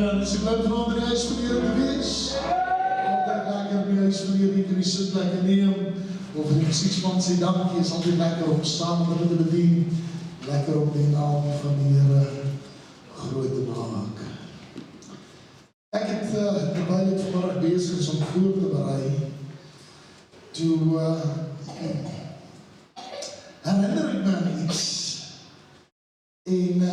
Amen. Is het leuk van de huis van de Heer te wees? Altijd lekker op die huis van de Heer. Je kunt zit lekker neem. Of in de 6 maanden zijn dankje is altijd lekker om samen met de bediening. Lekker op die naam van de Heer groot te maken. Ik heb terwijl ik vanmorgen bezig is om voor te bereiden. Toen herinner ik me aan iets. En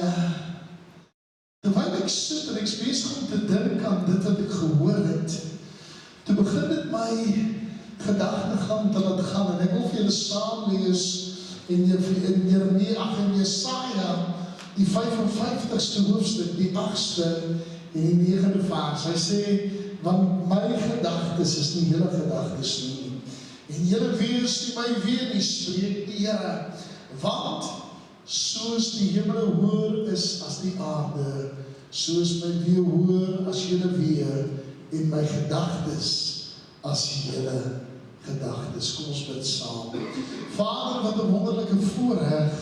terwijl ik zit en ik is bezig om te denken aan dit wat ik gehoord heb, toen begin het my gedagtegang te laat gaan. En ek wil vir julle saam lees in Jeremia, in Jesaja, die 55ste hoofstuk, die 8ste en die 9de vers. Hy sê, want my gedagtes is nie julle gedagtes nie. En julle wees die my weer nie, spreek die Here. Want soos die hemele hoër is as die aarde, soos my weer hoër as julle weer, en my gedagtes as julle gedagtes. Kom ons bid saam. Vader, wat 'n wonderlike voorreg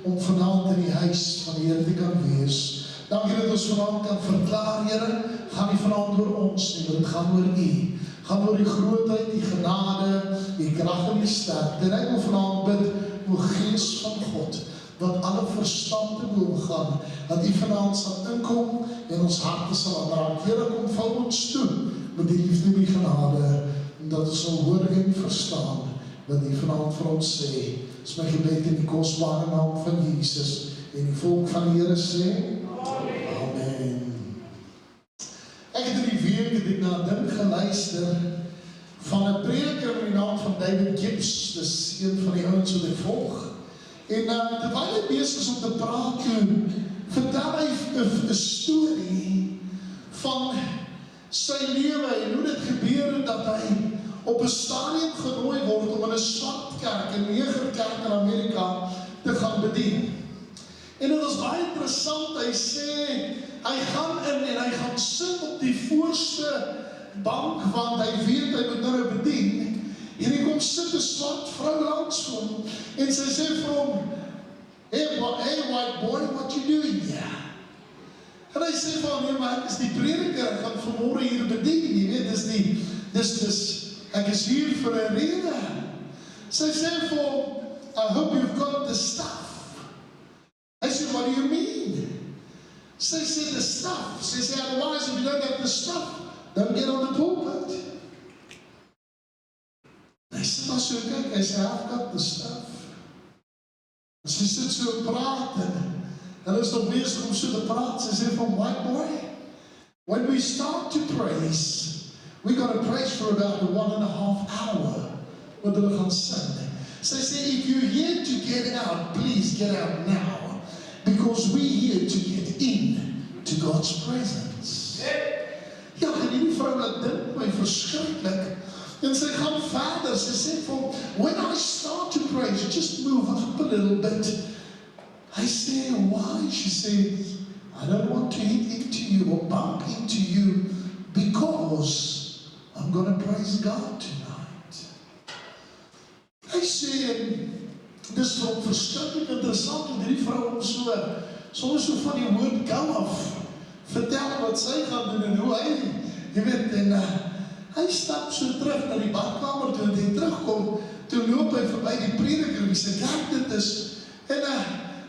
om vanaand in die huis van die Here te kan wees. Dankie dat ons vanaand kan verklaar, Here, gaan nie vanaand oor ons nie, maar dit gaan oor U. Gaan oor die grootheid, die genade, die krag en die sterkte. En ek wil vanaand bid, o Gees van God, wat alle verstand te boven gaan, dat U vanaand sal inkom en ons harte sal aanraak. Here, kom vou ons toe met die liefde en die genade, en dat ons sal hoor en verstaan wat U vanaand vir ons sê. Dis my gebed in die kosbare naam van Jesus en die volk van die Here sê, Amen. Ek het in die week het ek na 'n ding geluister van 'n prediker met die naam van David Gibbs, dis een van die ouens wat ek volg. En terwyl hy besig is om te praat toe, vertel hy 'n storie van sy lewe en hoe dit gebeur het dat hy op 'n stadium genooi word om in 'n swart kerk, 'n negerkerk in Amerika te gaan bedien. En dit was baie interessant, hy sê, hy gaan in en hy gaan sit op die voorste bank, want hy weet hy moet nou bedien, en hy kom sit 'n swart vrou langs hom, en sy sê vir hom, hey white boy, what you doing here? En hy sê van, nee, maar ek is die prediker, ek gaan vanmorgen hier bedien, jy weet, ek is hier vir 'n rede. Sy sê vir hom, I hope you've got the stuff. Hy sê, what do you mean? Sy sê, the stuff. Sy sê, otherwise, if you don't have the stuff, don't get on the pulpit. Hy sê, maar so kyk, hy sê, I've got the stuff. Sy sit so praat, en hulle is nog bezig om so te praat. Sy sê van, white boy, when we start to praise, we got to praise for about 1.5 hours, wat hulle gaan sing. Sy sê, if you're here to get out, please get out now, because we're here to get in to God's presence. Ja, en die vrou laat dink my verskriklik, en sy gaan verder, sy sê van, when I start to praise, just move up a little bit. I say, why? She says, I don't want to hit into you or bump into you, because I'm going to praise God tonight. Hy sê, dis vir hom verskriklik interessant, en die vrou om soms so van die woord kom af, vertel wat sy gaan doen, en hoe hy, jy weet, en hy stap so terug na die badkamer toe, en hy terugkom, toe loop hy verby die prediker, en hy sê, kijk dit is, en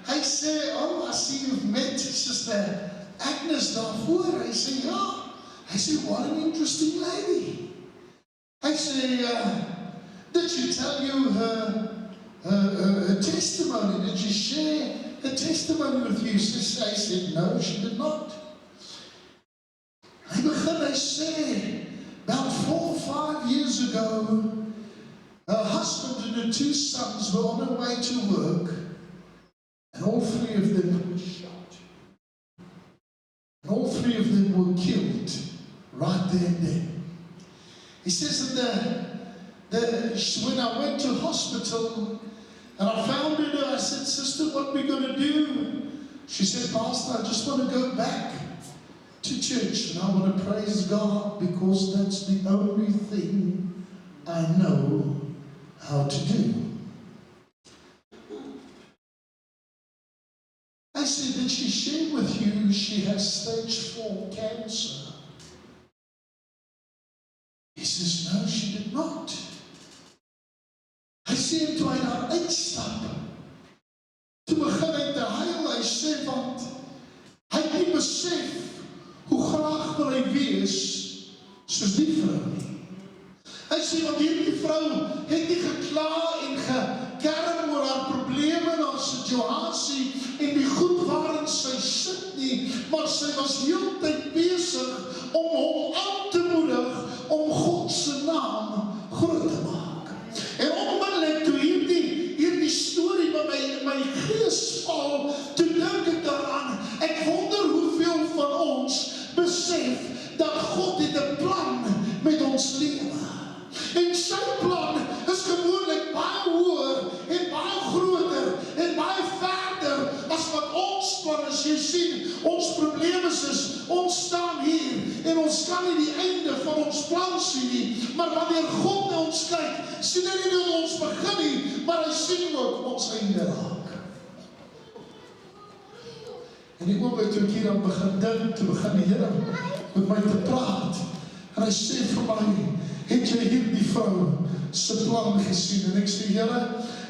hy sê, oh, I see you've met Sister Agnes daarvoor, hy sê, ja, hy sê, what an interesting lady. Hy sê, did she tell you her testimony? Did she share her testimony with you? I said, no, she did not. Hy begin, hy sê, about 4 or 5 years ago, her husband and her 2 sons were on their way to work, and all 3 of them were shot. And all 3 of them were killed right there and then. He says that when I went to hospital and I found her, I said, sister, what are we going to do? She said, Pastor, I just want to go back to church and I want to praise God because that's the only thing I know how to do. I said, did she share with you she has stage 4 cancer? He says, no, she did not. Hy sê, toe hy daar uitstap, toe begin hy te huil, hy sê, want hy het nie besef hoe graag wil hy wees soos die vrou nie. Hy sê, want hierdie vrou het nie gekla en gekerm oor haar probleme en haar situasie en die goed waarin sy sit nie, maar sy was heeltyd besig om hom aan te moedig om God se naam groot te maak. En onmiddellik toe hierdie storie by my in my gees val, toe dink ek daaraan, ek wonder hoeveel van ons besef dat God het 'n plan met ons lewe. En sy plan is gewoonlik baie hoër en baie groter en baie verder as wat ons plan is. Jy sien, ons probleem is ons staan hier en ons kan nie die einde van ons plan sien nie, maar wanneer God na ons kyk, sien hy nie dat ons begin nie, maar hy sien ook ons einde raak. En die oomblik toe ek hier aan begin dink, toe begin die Here met my te praat, en hy sê vir my, het jy hierdie vrou se plan gesien? En ek sê, Here,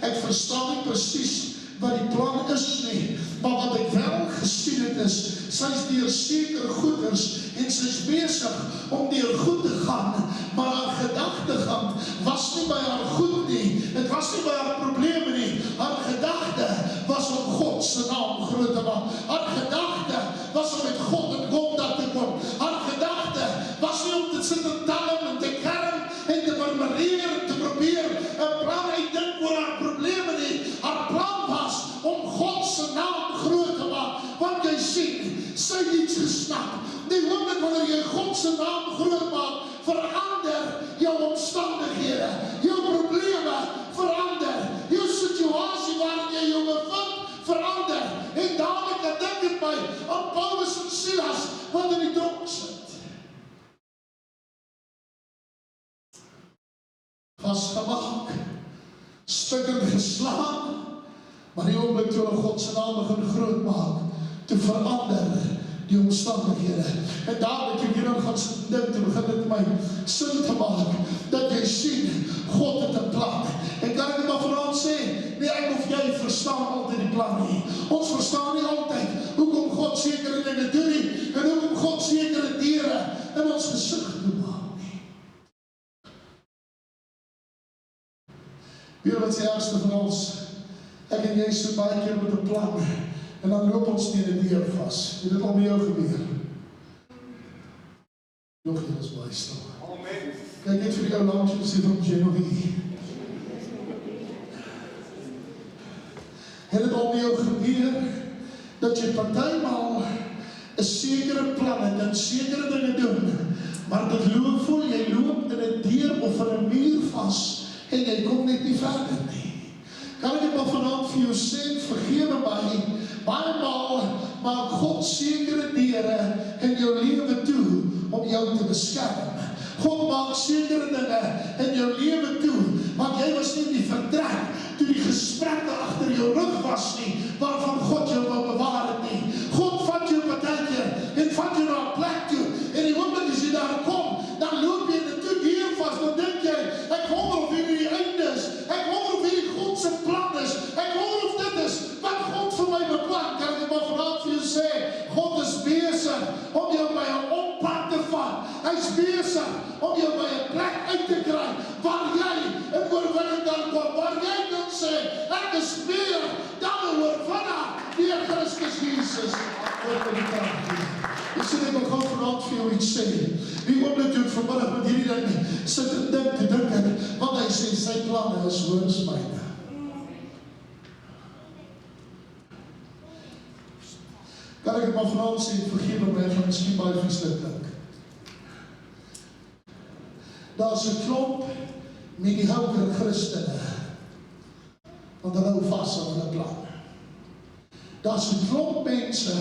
ek verstaan nie presies wat die plan is nie, maar wat ek wel gesien het is, sy is deur sekere goeders en sy is besig om deur goed te gaan, maar haar gedagtegang was nie by haar goed nie, het was nie by haar probleme nie, haar gedagte was om God se naam groot te maak, haar gedagte was om met God in kontak te kom, haar gedagte was nie om te sit en talm en te kerm en te murmureer, te probeer 'n plan uitdink oor haar probleme nie, haar plan was om God se naam groot te maak, want jy sien, sy het iets gesnap, die oomblik wanneer jy God se naam groot maak, verander jou omstandighede, jou probleme verander, jou situasie waarin jy jou bevind, verander, en dadelik dink ek my aan Paulus en Silas, wat in die tronk sit. Vasgemaak, stukkend geslaan, maar die oomblik toe hulle God se naam begin groot maak, te verander die omstandighede. En dadelik ek hierin gaan sit en dink, toe begin dit my sin te maak, dat jy sien, God het 'n plan. En kan ek dit maar vanaand sê, nie ek of jy verstaan altyd die plan nie. Ons verstaan nie altyd hoekom God sekere dinge doen nie, en hoekom God sekere deure in ons gesig toemaak nie. Weet wat die ergste van ons, ek en jy sit baie keer met 'n plan, en dan loop ons teen 'n deur vas. Het dit al met jou gebeur? Nog nie, is baie stil. Amen. Kyk net vir die ou langs jou, sê van jy nog hier. Het dit al met jou gebeur, dat jy partymaal 'n sekere plan het en sekere dinge doen, maar dit loop voel, jy loop in 'n deur of in 'n muur vas, en jy kom net nie verder nie. Kan ek maar vanaand vir jou sê, vergewe my, baie maal maak God sekere deure in jou lewe toe om jou te beskerm. God maak sekere dinge in jou lewe toe, want jy was nie in die vertrek toe die gesprekke agter jou rug was nie, waarvan God jou wil bewaar het nie. God vat jou partykeer en vat jou na 'n plek toe, en die oomblik as jy daar kom, dan loop jy in 'n toe deur vas, dan dink jy, ek wonder of hierdie die einde is, ek wonder of hierdie God se plan is, ek wonder of dit is wat God vir my beplan. Kan ek maar vanaand vir jou sê, God is besig om jou by 'n oppad te vat. Hy's besig om jou by 'n plek uit te kry waar jy in oorwinning kan kom, waar jy kan sê, ek is meer dan 'n oorwinnaar deur Christus Jesus. Ek sê, ek wil gewoon vanaand vir jou iets sê. Die oomblik toe ek vanmiddag met hierdie ding sit en dink ek, want hy sê, sy planne is hoër as myne. Kan ek het maar vanaand sê, vergewe my, van miskien baie vieslik dink. Daar is 'n klomp mediocre Christene, want hulle hou vas aan hulle plan. Daar is 'n klomp mense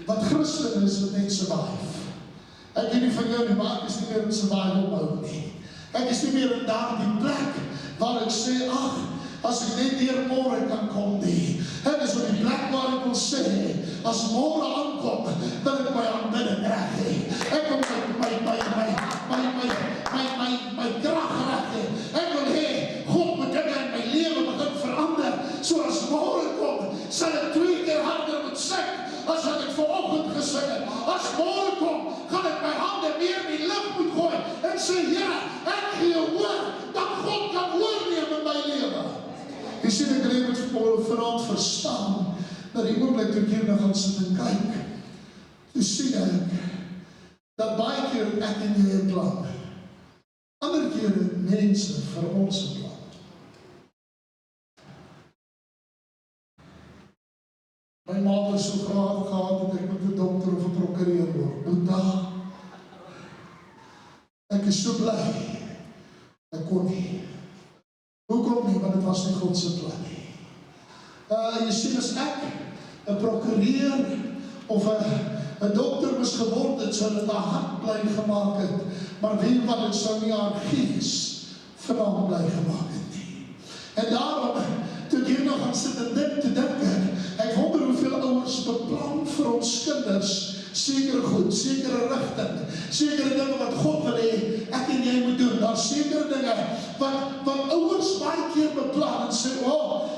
wat Christen is wat net survive. Ek weet nie van jou nie, maar ek is nie meer in survival mode nie. Ek is nie meer in daardie plek waar ek sê, ag, as ek net deur môre kan kom nie. Ek is op die plek waar ek wil sê, as môre aankom, wil ek my aanbidding reg hê. Ek wil my krag reg hê. Ek wil hê, God moet dinge in my lewe begin verander, so as môre kom, sal ek 2 keer harder moet sing, as wat ek vanoggend gesing het. As môre kom, gaan ek my hande meer in die lug moet gooi, en sê, Here, ek gee jou hoor, dat God kan oorneem in my lewe. Jy sien, ek moet vanaand verstaan, dat die oomblik toe ek hier gaan sit en kyk, toe sien ek, dat baie keer ek en jy 'n plan, ander keer mense vir ons 'n plan. My ma het so graag gehad, dat ek met 'n dokter of 'n prokureur word. Boeta, ek is so bly, ek kon nie. Hoekom nie? Want dit was nie God se plan nie. Jy sien, as ek 'n prokureur of 'n dokter moes geword het, sou dit haar hart bly gemaak het, maar weet wat, dit sou nie haar gees vanaand bly gemaak het nie. En daarom, toe ek hier nog gaan sit en dink ek wonder hoeveel ouers beplan vir ons kinders sekere goed, sekere rigting, sekere dinge wat God wil hê, ek en jy moet doen. Daar sekere dinge wat ouers baie keer beplan en sê,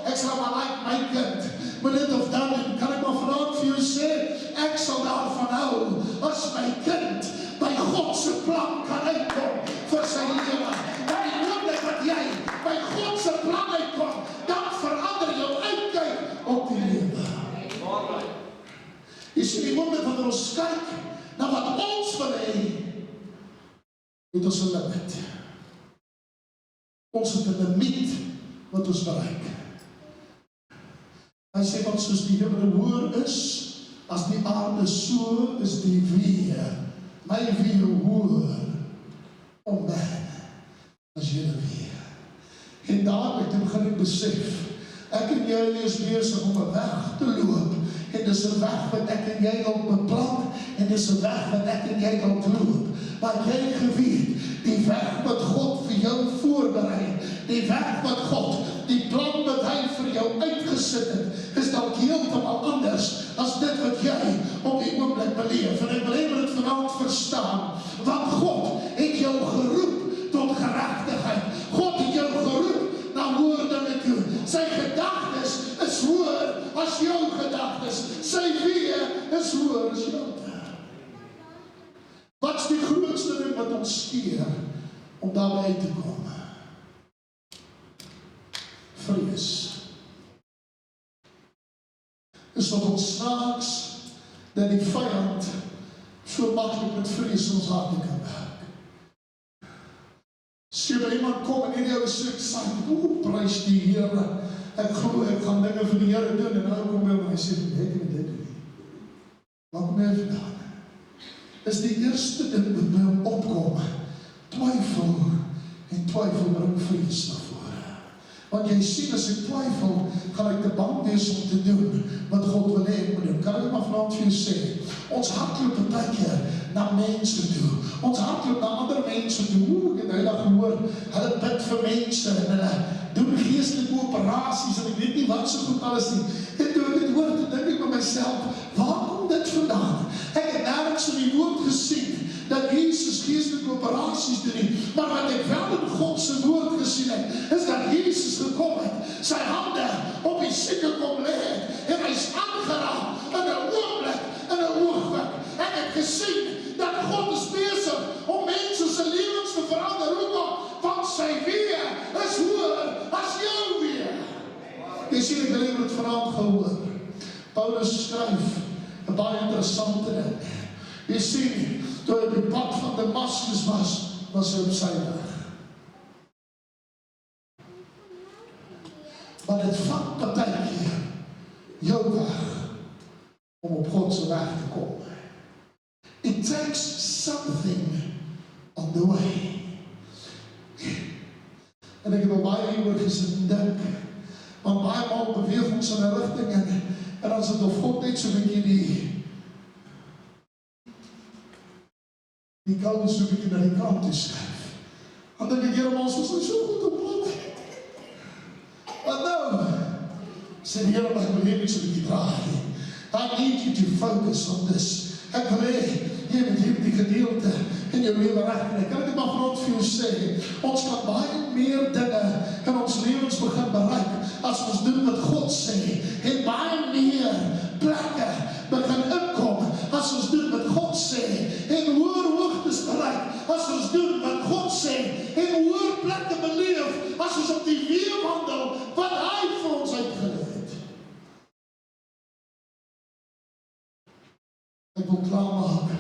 ek sal maar like my kind, moet dit of dat doen. Kan ek maar vanaand vir jou sê, ek sal daarvan hou, as my kind by God se plan kan uitkom vir sy lewe. En die oomblik wat jy by God se plan uitkom, dan verander jou uitkyk op die lewe. Jy sien, die oomblik wat ons kyk na wat ons wil hê, het ons 'n limit. Ons het 'n limiet wat ons bereik. Hy sê, want soos die hemel hoër is, as die aarde so, is die weer, my weer hoër, om my, as julle weer. En daarmee toe begin ek besef, ek en jy is besig om 'n weg te loop, en dis 'n weg wat ek en jy dalk beplan, en dis 'n weg wat ek en jy dalk loop. Maar jy geweet, die weg wat God vir jou voorberei, die weg wat God, die plan wat hy vir jou uitgesit het, is dalk heeltemal anders as dit wat jy op die oomblik beleef. En ek wil hê moet dit vanaand verstaan, want God het jou geroep tot geregtigheid. God het jou geroep na hoër dinge toe. Sy gedagtes is hoër as jou gedagtes. Sy weë is hoër as jou. Wat is die grootste ding wat ons keer om daarby te kom? Vrees. Is wat ons snaaks, dat die vyand so maklik met vrees in ons harte kan werk. Sê by iemand kom en hierdie ou is so excited, prys die Here, ek glo ek gaan dinge vir die Here doen, en nou kom hy en hy sê, nee, ek moet dit doen. Wat kom hy vandaan? Is die eerste ding wat by hom opkom, twyfel, en twyfel bring vrees na vore. Want jy sien, as ek twyfel, gaan ek te bang wees om te doen wat God wil hê ek moet doen. Kan ek maar vanaand vir jou sê, ons hardloop baie keer na mense toe. Ons hardloop na ander mense toe. Ek het nou gehoor, hulle bid vir mense en hulle doen geestelike operasies en ek weet nie wat so goed alles nie. En toe ek dit hoor, toe dink ek by myself, waar kom dit vandaan? Ek het nergens in die woord gesien dat Jesus geestelike operasies doen nie, maar wat ek wel in God se woord gesien het, is dat Jesus gekom het, sy hande op die sieke kom lê het, en hy is aangeraak in 'n oomblik, in 'n oogwink. Ek het gesien dat God is besig om mense se lewens te verander. Hoekom? Want sy weë is hoër as jou weë. Jy sien, ek wil dit vanaand gehoor. Paulus skryf 'n baie interessante ding. Jy sien, toe hy op die pad van Damaskus was hy op sy weg. Maar dit vat baie keer jou weg om op God se weg te kom. It takes something on the way. En ek het al baie hieroor gesit en dink, want baie maal beweeg ons in 'n rigting en dan is dit of God net so 'n bietjie die kant so 'n bietjie na die kant te skuif. Dan dink ek, Here, ons is so goed op pad. Wat nou? Sê die Here, maar ek wil hier nie so 'n bietjie draai. I need you to focus on this. Ek wil hê, jy moet hierdie gedeelte in jou lewe regkry. Kan ek dit maar vir ons vir jou sê, ons kan baie meer dinge in ons lewens begin bereik, as ons doen wat God sê, en baie meer plekke begin inkom, as ons doen wat God sê, en hoër hoogtes bereik, as ons doen wat God sê, en hoër plekke beleef, as ons op die weë wandel, wat hy vir ons uitgelei het. Ek wil klaarmaak,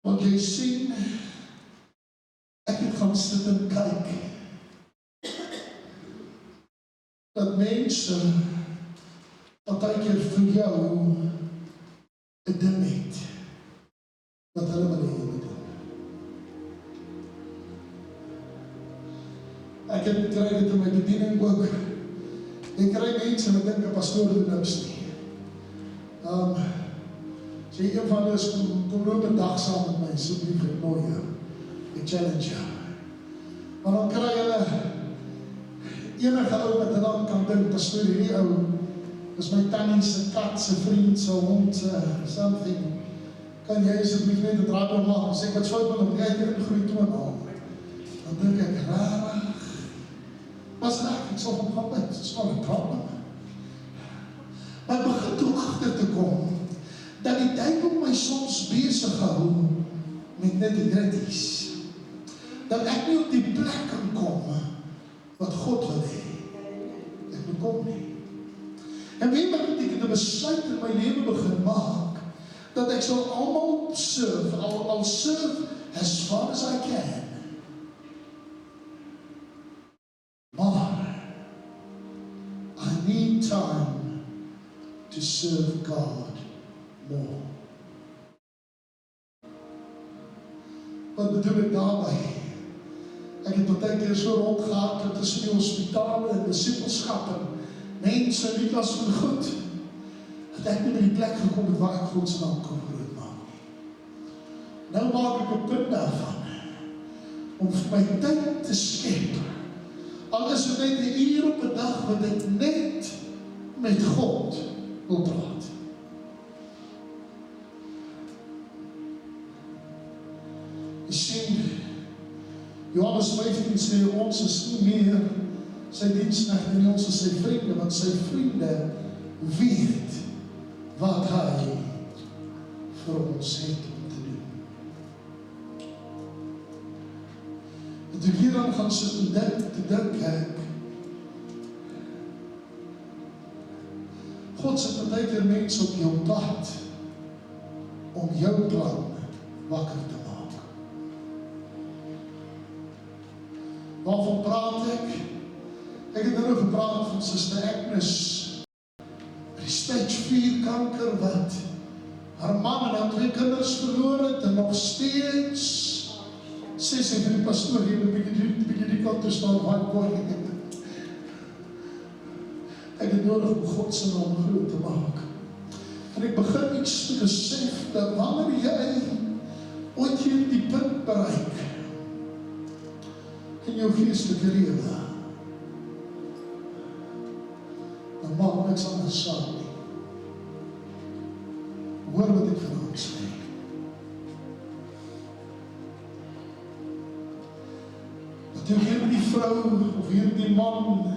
want jy sien, ek het gaan sit en kyk, dat mense, partykeer vir jou, 'n ding het, wat hulle wil hê jy moet doen. Ek het kry dit in my bediening ook, ek kry mense wat dink 'n pastoor doen niks nie. Sê een van hulle is, kom loop 'n dag saam met my, asseblief, ek nooi jou, ek challenge jou. Maar dan kry hulle, enige ou wat dan kan dink, pastoor, hierdie ou, is my tannie se kat, se vriend, se hond, something, kan jy asseblief net 'n draai maak, sê ek wat fout met hom, jy het in groei toon al. Dan dink ek, rarig, was reg, ek sal hom gaan bid, dit is not 'n problem. Maar ek begin toe agter te kom, dat die duiwel my soms besig hou met net die gritties. Dat ek nie op die plek kan kom wat God wil hê. Ek moet kom nie. En weet wat ek 'n besluit in my lewe begin maak, dat ek sal almal serve, al serve as far as I can. Maar I need time to serve God more. Wat bedoel ek daarby? Ek het baie keer so rondgehard tussen die hospitale en disipelskap en mense nie was van goed, dat ek nie by die plek gekom het waar ek God se naam kon groot maak nie. Nou maak ek 'n punt daarvan, om vir my tyd te skep, al is dit net 'n uur op 'n dag, wat ek net met God wil praat. Jy sien, Johannes 15 sê, ons is nie meer sy diensknegte nie, ons is sy vriende, want sy vriende weet wat hy vir ons het om te doen. En toe hier dan gaan sit en dink ek, God sit baie keer mense op jou pad, om jou plan wakker te maak. Waarvan praat ek? Ek het nou gepraat van Suster Agnes, die stage 4 kanker wat haar man en haar 2 kinders verloor het, en nog steeds sê sy vir die pastoor, jy moet bietjie die kant toe staan, waar boy, ek het nodig om God se naam groot te maak. En ek begin iets te besef, dat wanneer jy ooit hier die punt bereik, in jou geestelike lewe, dan maak niks anders saak nie. Hoor wat ek vir ons sê. Dat jy hier die vrou, of hier die man,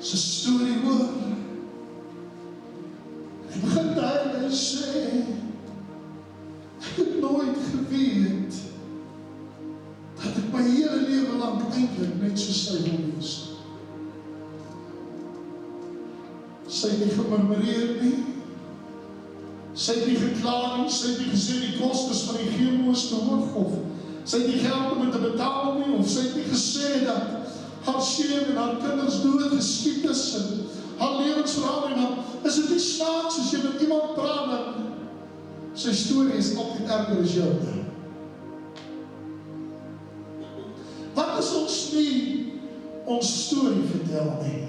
sy storie hoor, en begin daar en sê, ek het nooit geweet, dat ek my hele lewe lang eintlik net so sy wil wees. Sy het nie gemurmureer nie, sy het nie gekla nie, sy het nie gesê die kostes van die chemo is te hoog, of sy het nie geld om te betaal nie, of sy het nie gesê dat haar seun en haar kinders dood geskiet is, en haar lewensverhaal, en dan is dit nie snaaks as jy met iemand praat, en sy storie is altyd erger as jou. Wat is ons nie ons storie vertel nie?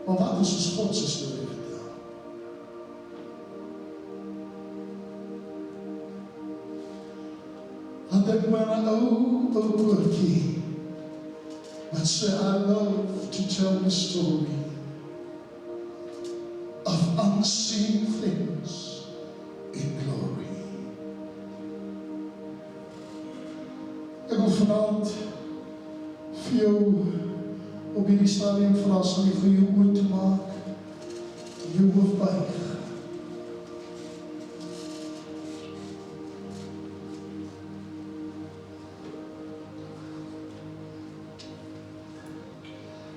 Maar wat is ons God se storie vertel? Want ek my 'n ou koortjie, wat sê, I love to tell the story unseen things in glory. Ek wil vanaand vir jou op hierdie stadium vra, sal jy vir jou oor te maak, jou hoof buig.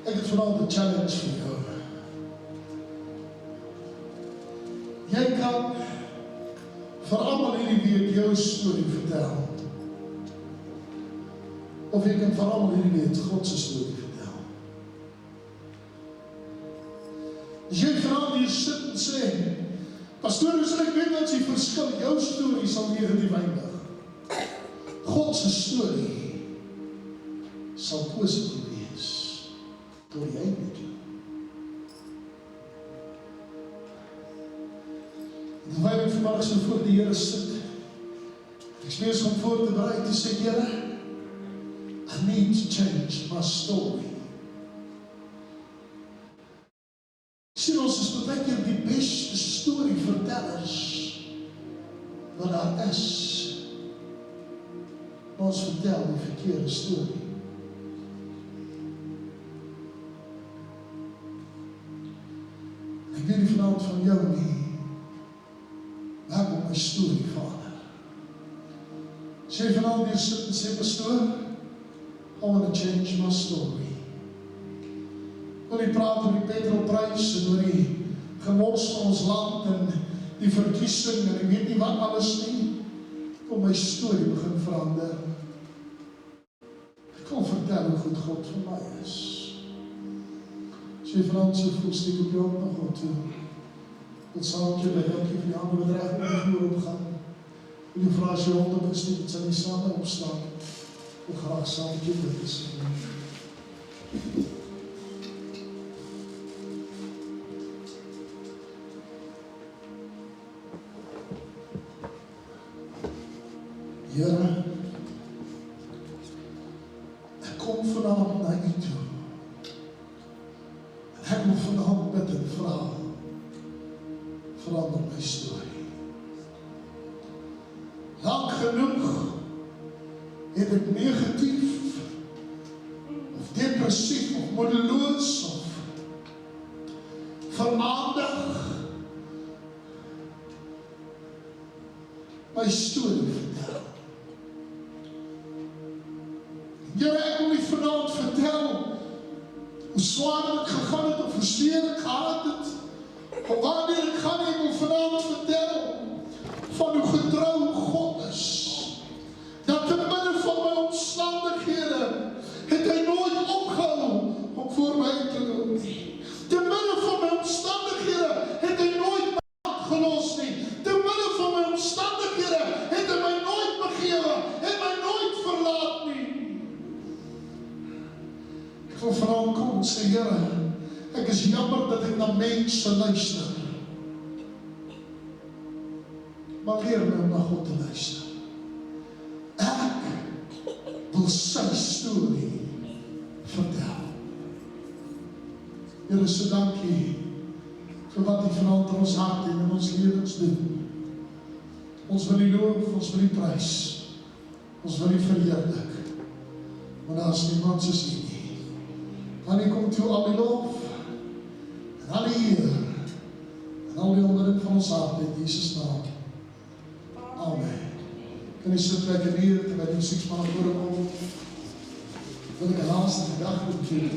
Ek het vanaand 'n challenge vir jou. Jy kan vir almal hierdie week jou storie vertel. Of jy kan vir almal hierdie week God se storie vertel. As jy vanaand hier sit en sê, pastoor, hoe sal ek weet wat is die verskil? Jou storie sal negatief eindig. God se storie sal positief wees. Door die einde. Terwyl ek vanmiddag so voor die Here sit, ek is besig om voor te berei te sê, Here, I need to change my story. Ek sien ons is baie keer die beste storie vertellers wat daar is. Ons vertel die verkeerde storie. Ek weet nie vanaand van jou nie, maar ek wil my storie verander. As jy vanaand hier sit en sê, pastoor, I want to change my story. Ek wil nie praat oor die petrolprys en oor die gemors van ons land en die verkiesing en ek weet nie wat alles nie. Ek wil my storie begin verander. Ek wil vertel hoe goed God vir my is. As jy vanaand so voel, steek op jou hand na God toe. Wat saam met jou by elke van die hande bedreig om die vloer opgaan. Wil jy vraag as jy hand opgesteek, het sal nie saam opstaan. Ek wil graag saam met jou bid is. Here, ek kom vanavond na u toe. Ek wil vanavond bid en vra, verander my storie. Lang genoeg het ek negatief, of depressief, of moedeloos, of vermaandig my storie vertel. Here, ek wil nie vanavond vertel hoe swaar ek gegaan het, of hoe seer ek gehad het, of wanneer ek gaan, ek wil vanavond vertel van hoe getrou God is. Dat te midde van my omstandighede het hy nooit opgehou om voor my te loop nie. Te midde van my omstandighede het hy nooit my hand gelos nie. Te midde van my omstandighede het hy my nooit begewe, het my nooit verlaat nie. Ek wil vanavond kom en sê, Here, ek is jammer dat ek na mense luister. Maar leer my om na God te luister. Ek wil sy storie vertel. Here, so dankie vir wat u vanaand in ons hart en in ons lewens doen. Ons wil u loof, ons wil u prys, ons wil u verheerlik. Maar daar is niemand soos u nie. Aan u kom toe al die lof, en al die eer, en al die onderdruk van ons hart in Jesus naam. Amen. Kan jy sit plek en hier, terwijl die musiekspan na vore kom, wil ek 'n laaste gedagte doen.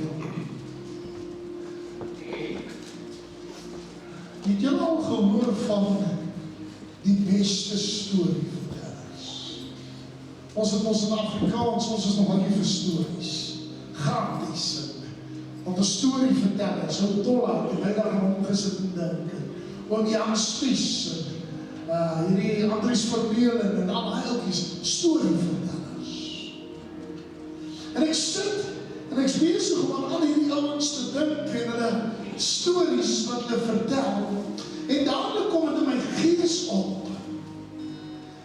Het julle al gehoor van die beste storievertellers? Ons het ons in Afrikaans, ons is nog nie vir stories. Gratis. Want 'n storieverteller, so Tollard, die my daar omgesit en dink, oom Jan Spies, hierdie Andries Vermeulen en al heiltjies, storievertellers. En ek sit, en ek is besig om aan al hierdie ouens te dink, en hulle stories wat hulle vertel, en dadelik kom het in my gees op.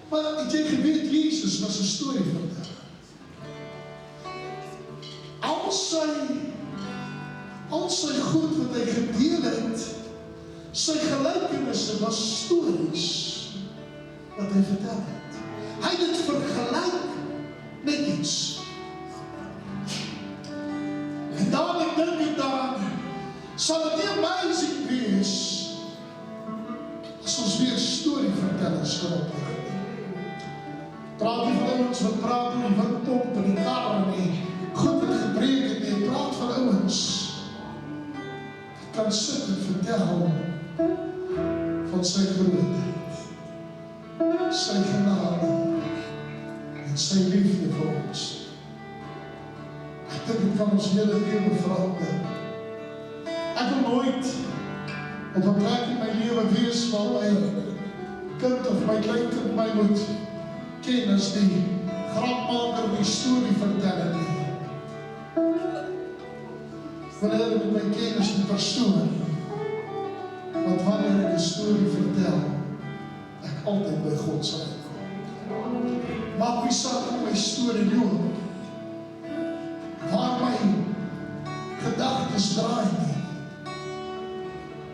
Maar het jy geweet, Jesus was 'n storieverteller. Al sy goed wat hy gedeel het, Sy gelykenisse was stories wat hy vertel het. Hy het dit vergelyk met iets. En dan ek dink ek daaraan, sal het nie amazing wees as ons weer storyvertellers kan opneem. Praat nie van ouens wat praat oor die windpomp en die kar en die goed wat gepreek het nie, praat van ouens wat kan sit en vertel van sy grootheid, sy genade en sy liefde vir ons. Ek dink dit kan ons hele lewe verander. Ek wil nooit op 'n plek in my lewe wees waar my kind of my kleinkind my moet ken as die grapmaker die storie verteller nie. Wanneer hulle met my ken as die persoon wat wanneer ek 'n storie vertel, ek altyd by God sal uitkom. Maak nie saak hoe my storie loop, waar my gedagtes draai nie.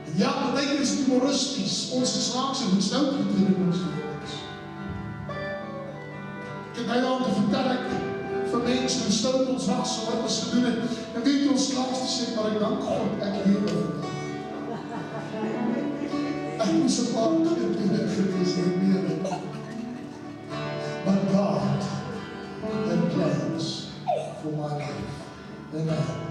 En ja, partykeer is het humoristies, ons is langs en stout gedoen in ons lewens. Ek het aan te vertel ek vir mense hoe stout ons was, wat ons gedoen het, en weet ons klaar te sê, maar ek dank God, ek lewe vandag. Ek moes 'n paar keer doen gewees en meer. But God had plans for my life. Amen.